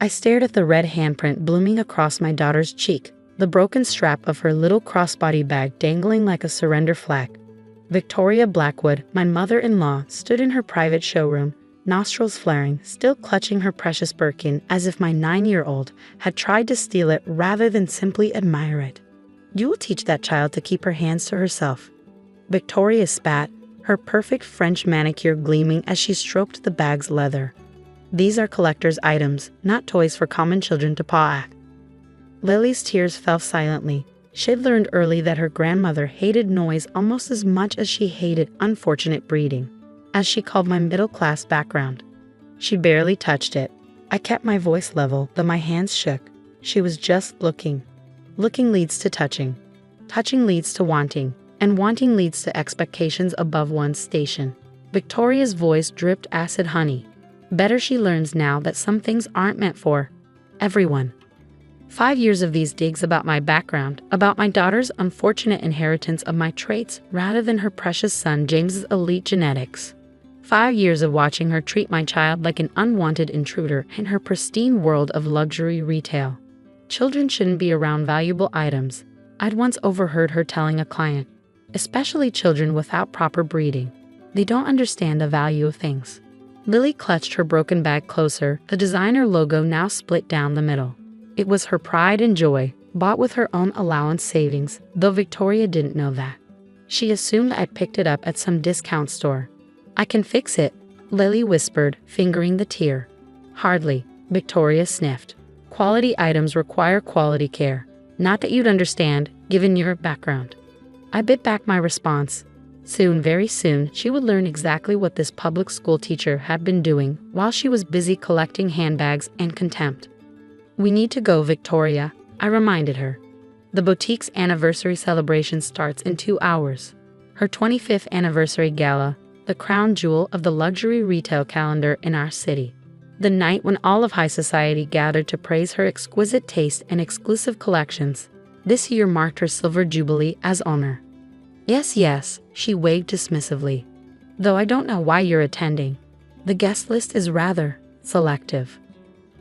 I stared at the red handprint blooming across my daughter's cheek, the broken strap of her little crossbody bag dangling like a surrender flag. Victoria Blackwood, my mother-in-law, stood in her private showroom, nostrils flaring, still clutching her precious Birkin as if my 9-year-old had tried to steal it rather than simply admire it. You will teach that child to keep her hands to herself. Victoria spat, her perfect French manicure gleaming as she stroked the bag's leather. These are collector's items, not toys for common children to paw at. Lily's tears fell silently. She'd learned early that her grandmother hated noise almost as much as she hated unfortunate breeding, as she called my middle-class background. She barely touched it. I kept my voice level, though my hands shook. She was just looking. Looking leads to touching. Touching leads to wanting, and wanting leads to expectations above one's station. Victoria's voice dripped acid honey. Better she learns now that some things aren't meant for everyone. 5 years of these digs about my background, about my daughter's unfortunate inheritance of my traits rather than her precious son James's elite genetics. 5 years of watching her treat my child like an unwanted intruder in her pristine world of luxury retail. Children shouldn't be around valuable items, I'd once overheard her telling a client. Especially children without proper breeding. They don't understand the value of things. Lily clutched her broken bag closer, the designer logo now split down the middle. It was her pride and joy, bought with her own allowance savings, though Victoria didn't know that. She assumed I'd picked it up at some discount store. I can fix it, Lily whispered, fingering the tear. Hardly, Victoria sniffed. Quality items require quality care. Not that you'd understand, given your background. I bit back my response. Soon, very soon, she would learn exactly what this public school teacher had been doing while she was busy collecting handbags and contempt. We need to go, Victoria, I reminded her. The boutique's anniversary celebration starts in 2 hours. Her 25th anniversary gala, the crown jewel of the luxury retail calendar in our city. The night when all of high society gathered to praise her exquisite taste and exclusive collections. This year marked her silver jubilee as owner. Yes, she waved dismissively. Though I don't know why you're attending. The guest list is rather selective.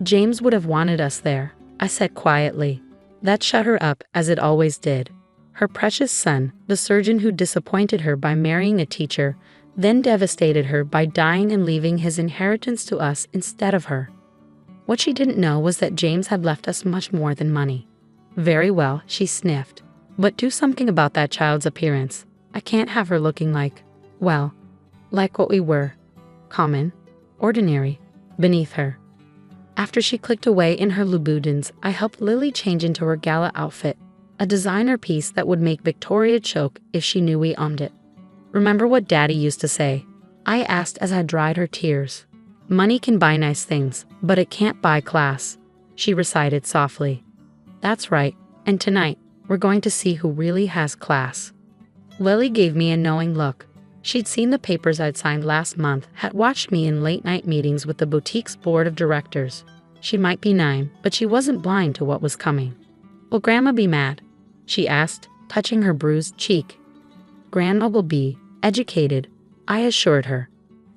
James would have wanted us there, I said quietly. That shut her up, as it always did. Her precious son, the surgeon who disappointed her by marrying a teacher, then devastated her by dying and leaving his inheritance to us instead of her. What she didn't know was that James had left us much more than money. Very well, she sniffed. But do something about that child's appearance. I can't have her looking like what we were. Common, ordinary, beneath her. After she clicked away in her Louboutins, I helped Lily change into her gala outfit, a designer piece that would make Victoria choke if she knew we owned it. Remember what Daddy used to say? I asked as I dried her tears. Money can buy nice things, but it can't buy class, she recited softly. That's right, and tonight, we're going to see who really has class. Lily gave me a knowing look. She'd seen the papers I'd signed last month, had watched me in late-night meetings with the boutique's board of directors. She might be 9, but she wasn't blind to what was coming. Will Grandma be mad? She asked, touching her bruised cheek. Grandma will be educated, I assured her.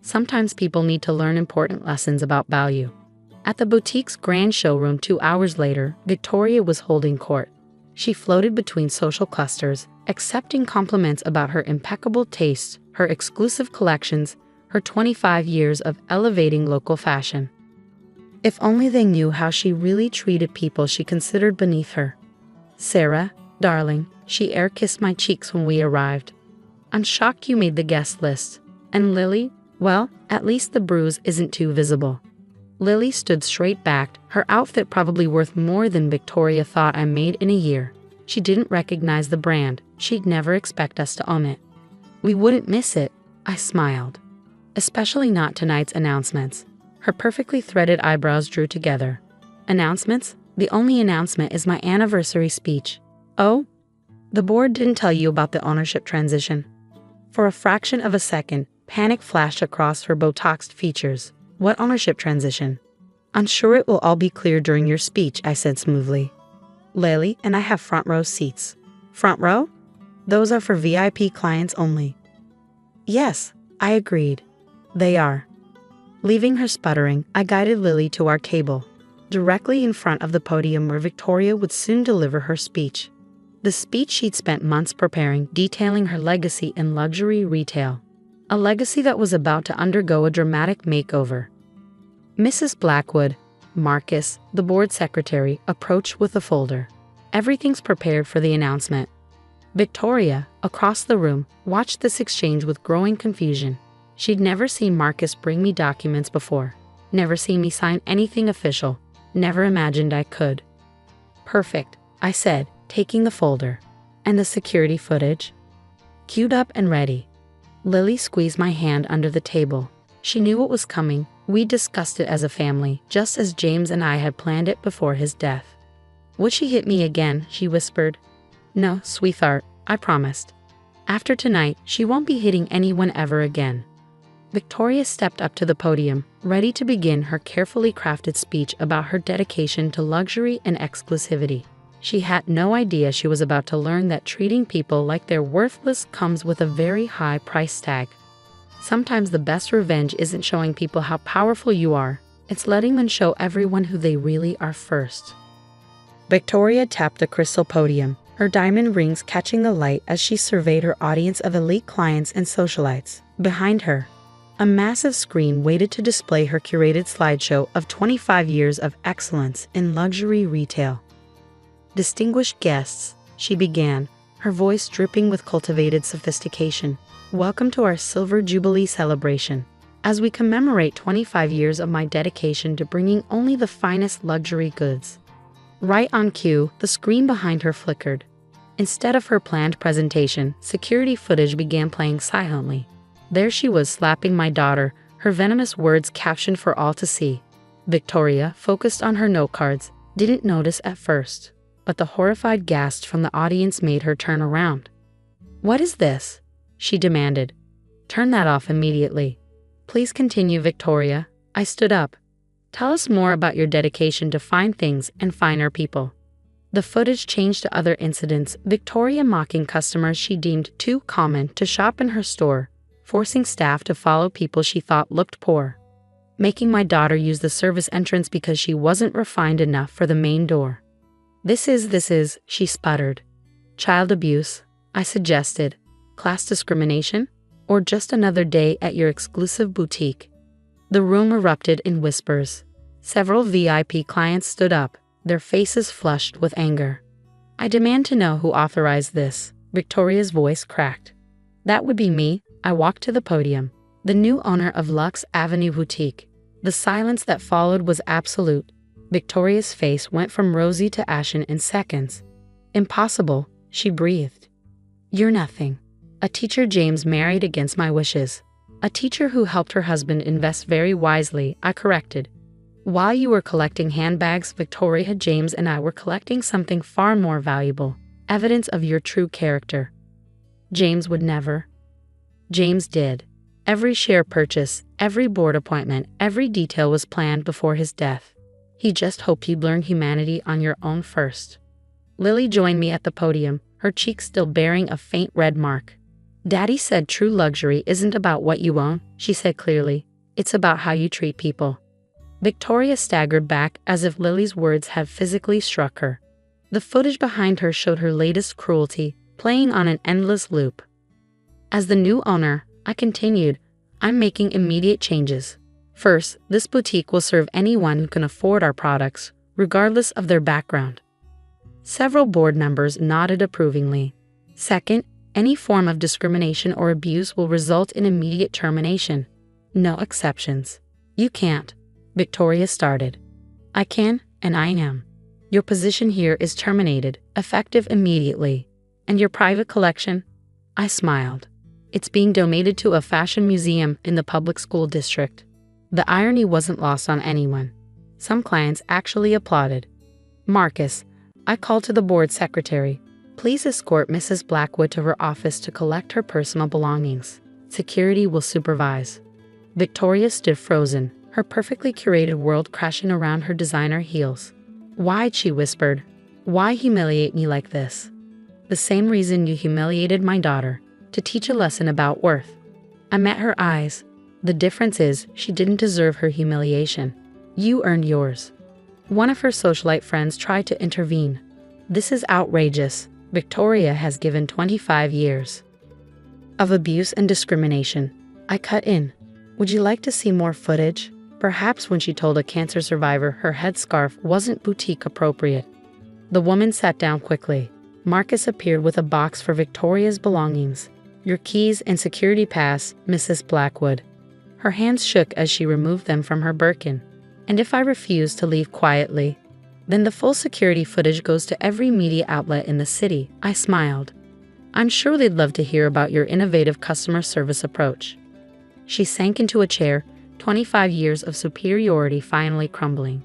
Sometimes people need to learn important lessons about value. At the boutique's grand showroom 2 hours later, Victoria was holding court. She floated between social clusters, accepting compliments about her impeccable taste, her exclusive collections, her 25 years of elevating local fashion. If only they knew how she really treated people she considered beneath her. Sarah, darling, she air-kissed my cheeks when we arrived. I'm shocked you made the guest list. And Lily, well, at least the bruise isn't too visible. Lily stood straight-backed, her outfit probably worth more than Victoria thought I made in a year. She didn't recognize the brand. She'd never expect us to own it. We wouldn't miss it, I smiled. Especially not tonight's announcements. Her perfectly threaded eyebrows drew together. Announcements? The only announcement is my anniversary speech. Oh? The board didn't tell you about the ownership transition. For a fraction of a second, panic flashed across her Botoxed features. What ownership transition? I'm sure it will all be clear during your speech, I said smoothly. Lily and I have front row seats. Front row? Those are for VIP clients only. Yes, I agreed. They are. Leaving her sputtering, I guided Lily to our table. directly in front of the podium where Victoria would soon deliver her speech. The speech she'd spent months preparing, detailing her legacy in luxury retail. A legacy that was about to undergo a dramatic makeover. Mrs. Blackwood, Marcus, the board secretary, approached with a folder. Everything's prepared for the announcement. Victoria, across the room, watched this exchange with growing confusion. She'd never seen Marcus bring me documents before. Never seen me sign anything official. Never imagined I could. Perfect, I said, taking the folder. And the security footage? Queued up and ready. Lily squeezed my hand under the table. She knew what was coming. We discussed it as a family, just as James and I had planned it before his death. Would she hit me again? She whispered. No, sweetheart, I promised. After tonight, she won't be hitting anyone ever again. Victoria stepped up to the podium, ready to begin her carefully crafted speech about her dedication to luxury and exclusivity. She had no idea she was about to learn that treating people like they're worthless comes with a very high price tag. Sometimes the best revenge isn't showing people how powerful you are, it's letting them show everyone who they really are first. Victoria tapped the crystal podium, her diamond rings catching the light as she surveyed her audience of elite clients and socialites. Behind her, a massive screen waited to display her curated slideshow of 25 years of excellence in luxury retail. Distinguished guests, she began, her voice dripping with cultivated sophistication. Welcome to our Silver Jubilee celebration. As we commemorate 25 years of my dedication to bringing only the finest luxury goods. Right on cue, the screen behind her flickered. Instead of her planned presentation, security footage began playing silently. There she was slapping my daughter, her venomous words captioned for all to see. Victoria, focused on her note cards, didn't notice at first, but the horrified gasps from the audience made her turn around. What is this? She demanded. Turn that off immediately. Please continue, Victoria. I stood up. Tell us more about your dedication to fine things and finer people. The footage changed to other incidents, Victoria mocking customers she deemed too common to shop in her store, forcing staff to follow people she thought looked poor, making my daughter use the service entrance because she wasn't refined enough for the main door. This is, she sputtered. Child abuse, I suggested. Class discrimination? Or just another day at your exclusive boutique? The room erupted in whispers. Several VIP clients stood up, their faces flushed with anger. I demand to know who authorized this. Victoria's voice cracked. That would be me. I walked to the podium, the new owner of Lux Avenue Boutique. The silence that followed was absolute. Victoria's face went from rosy to ashen in seconds. Impossible, she breathed. You're nothing. A teacher James married against my wishes. A teacher who helped her husband invest very wisely, I corrected. While you were collecting handbags, Victoria, James and I were collecting something far more valuable. Evidence of your true character. James would never. James did. Every share purchase, every board appointment, every detail was planned before his death. He just hoped you'd learn humanity on your own first. Lily joined me at the podium, her cheeks still bearing a faint red mark. Daddy said true luxury isn't about what you own, she said clearly. It's about how you treat people. Victoria staggered back as if Lily's words had physically struck her. The footage behind her showed her latest cruelty, playing on an endless loop. As the new owner, I continued, I'm making immediate changes. First, this boutique will serve anyone who can afford our products, regardless of their background. Several board members nodded approvingly. Second, any form of discrimination or abuse will result in immediate termination. No exceptions. You can't. Victoria started. I can, and I am. Your position here is terminated, effective immediately. And your private collection? I smiled. It's being donated to a fashion museum in the public school district. The irony wasn't lost on anyone. Some clients actually applauded. Marcus, I called to the board secretary. Please escort Mrs. Blackwood to her office to collect her personal belongings. Security will supervise. Victoria stood frozen, her perfectly curated world crashing around her designer heels. Why, she whispered. Why humiliate me like this? The same reason you humiliated my daughter, to teach a lesson about worth. I met her eyes. The difference is she didn't deserve her humiliation. You earned yours. One of her socialite friends tried to intervene. "This is outrageous. Victoria has given 25 years of abuse and discrimination." I cut in. "Would you like to see more footage? Perhaps when she told a cancer survivor her headscarf wasn't boutique appropriate." The woman sat down quickly. Marcus appeared with a box for Victoria's belongings. "Your keys and security pass, Mrs. Blackwood." Her hands shook as she removed them from her Birkin. "And if I refuse to leave quietly, then the full security footage goes to every media outlet in the city." I smiled. "I'm sure they'd love to hear about your innovative customer service approach." She sank into a chair, 25 years of superiority finally crumbling.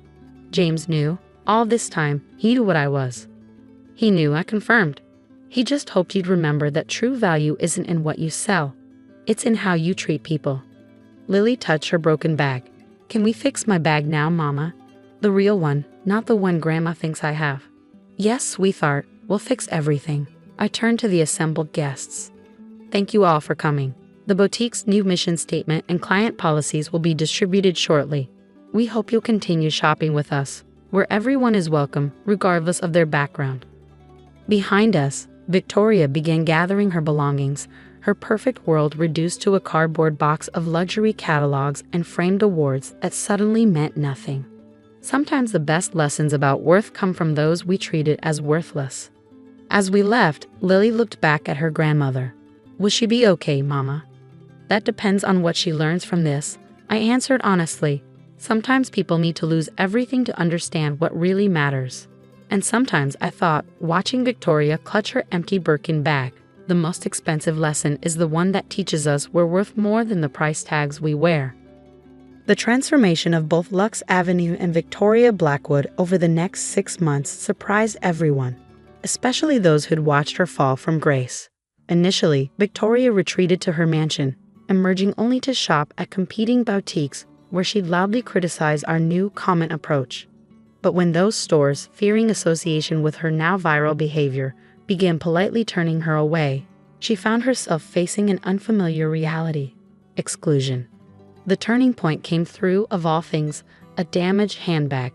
"James knew. All this time, he knew what I was." "He knew," I confirmed. "He just hoped you'd remember that true value isn't in what you sell. It's in how you treat people." Lily touched her broken bag. "Can we fix my bag now, Mama? The real one, not the one Grandma thinks I have." "Yes, sweetheart, we'll fix everything." I turned to the assembled guests. "Thank you all for coming. The boutique's new mission statement and client policies will be distributed shortly. We hope you'll continue shopping with us, where everyone is welcome, regardless of their background." Behind us, Victoria began gathering her belongings, her perfect world reduced to a cardboard box of luxury catalogs and framed awards that suddenly meant nothing. Sometimes the best lessons about worth come from those we treated as worthless. As we left, Lily looked back at her grandmother. "Will she be okay, Mama?" "That depends on what she learns from this," I answered honestly. Sometimes people need to lose everything to understand what really matters. And sometimes I thought, watching Victoria clutch her empty Birkin bag, the most expensive lesson is the one that teaches us we're worth more than the price tags we wear. The transformation of both Lux Avenue and Victoria Blackwood over the next 6 months surprised everyone, especially those who'd watched her fall from grace. Initially, Victoria retreated to her mansion, emerging only to shop at competing boutiques where she'd loudly criticize our new common approach. But when those stores, fearing association with her now viral behavior, began politely turning her away, she found herself facing an unfamiliar reality: exclusion. The turning point came through, of all things, a damaged handbag.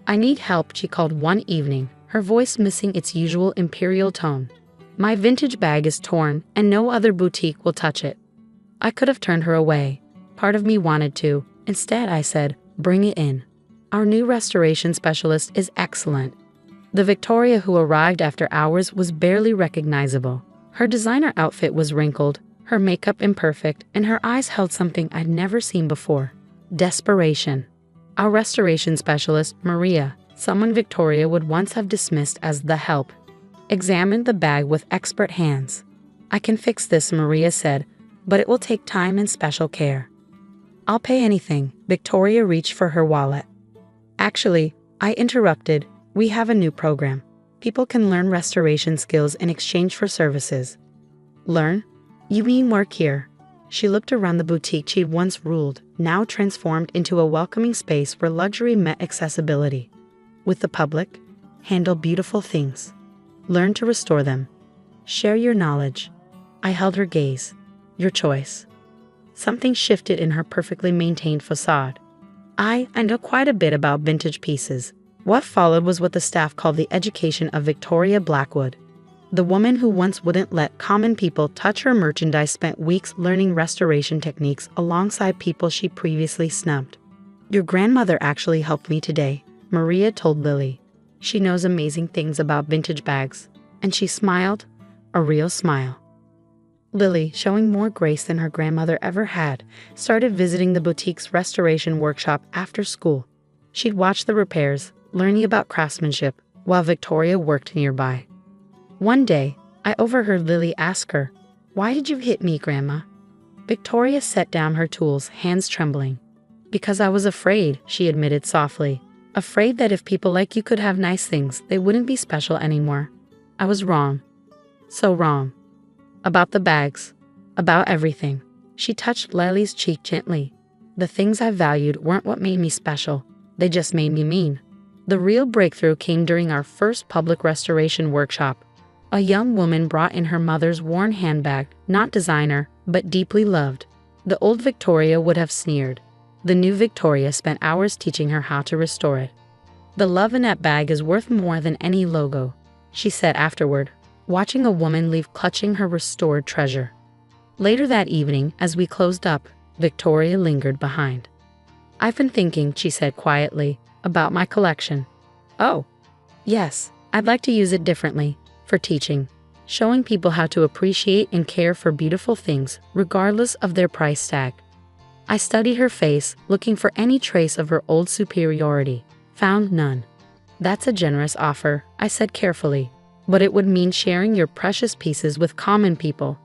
"I need help," she called one evening, her voice missing its usual imperial tone. "My vintage bag is torn, and no other boutique will touch it." I could have turned her away. Part of me wanted to. Instead, I said, "Bring it in. Our new restoration specialist is excellent." The Victoria who arrived after hours was barely recognizable. Her designer outfit was wrinkled, her makeup imperfect, and her eyes held something I'd never seen before: desperation. Our restoration specialist, Maria, someone Victoria would once have dismissed as the help, examined the bag with expert hands. "I can fix this," Maria said, "but it will take time and special care." "I'll pay anything." Victoria reached for her wallet. "Actually," I interrupted, "we have a new program. People can learn restoration skills in exchange for services." "Learn? You mean work here?" She looked around the boutique she'd once ruled, now transformed into a welcoming space where luxury met accessibility. "With the public? Handle beautiful things. Learn to restore them. Share your knowledge." I held her gaze. "Your choice." Something shifted in her perfectly maintained facade. I know quite a bit about vintage pieces." What followed was what the staff called the education of Victoria Blackwood. The woman who once wouldn't let common people touch her merchandise spent weeks learning restoration techniques alongside people she previously snubbed. "Your grandmother actually helped me today," Maria told Lily. "She knows amazing things about vintage bags." And she smiled, a real smile. Lily, showing more grace than her grandmother ever had, started visiting the boutique's restoration workshop after school. She'd watch the repairs, learning about craftsmanship, while Victoria worked nearby. One day, I overheard Lily ask her, "Why did you hit me, Grandma?" Victoria set down her tools, hands trembling. "Because I was afraid," she admitted softly. "Afraid that if people like you could have nice things, they wouldn't be special anymore. I was wrong. So wrong. About the bags. About everything." She touched Lily's cheek gently. "The things I valued weren't what made me special. They just made me mean." The real breakthrough came during our first public restoration workshop. A young woman brought in her mother's worn handbag, not designer, but deeply loved. The old Victoria would have sneered. The new Victoria spent hours teaching her how to restore it. The love in that bag is worth more than any logo, she said afterward, watching a woman leave clutching her restored treasure. Later that evening, as we closed up, Victoria lingered behind. I've been thinking, she said quietly, about my collection. Oh, yes, I'd like to use it differently, for teaching, showing people how to appreciate and care for beautiful things, regardless of their price tag. I studied her face, looking for any trace of her old superiority. Found none. That's a generous offer, I said carefully, but it would mean sharing your precious pieces with common people.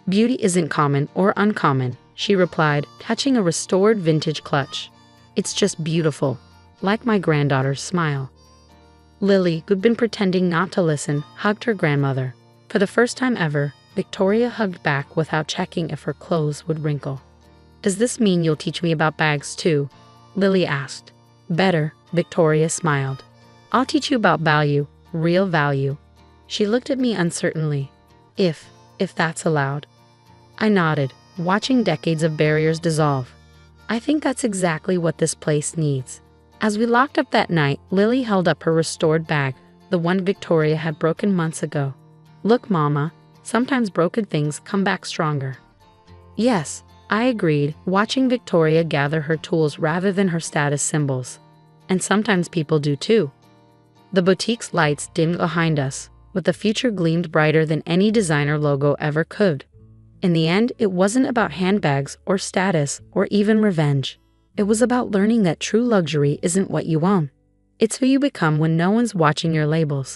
Beauty isn't common or uncommon, she replied, touching a restored vintage clutch. It's just beautiful, like my granddaughter's smile. Lily, who'd been pretending not to listen, hugged her grandmother. For the first time ever, Victoria hugged back without checking if her clothes would wrinkle. Does this mean you'll teach me about bags too? Lily asked. Better, Victoria smiled. I'll teach you about value, real value. She looked at me uncertainly. If that's allowed. I nodded, watching decades of barriers dissolve. I think that's exactly what this place needs. As we locked up that night, Lily held up her restored bag, the one Victoria had broken months ago. Look, Mama, sometimes broken things come back stronger. Yes, I agreed, watching Victoria gather her tools rather than her status symbols. And sometimes people do too. The boutique's lights dimmed behind us, but the future gleamed brighter than any designer logo ever could. In the end, it wasn't about handbags or status or even revenge. It was about learning that true luxury isn't what you own. It's who you become when no one's watching your labels.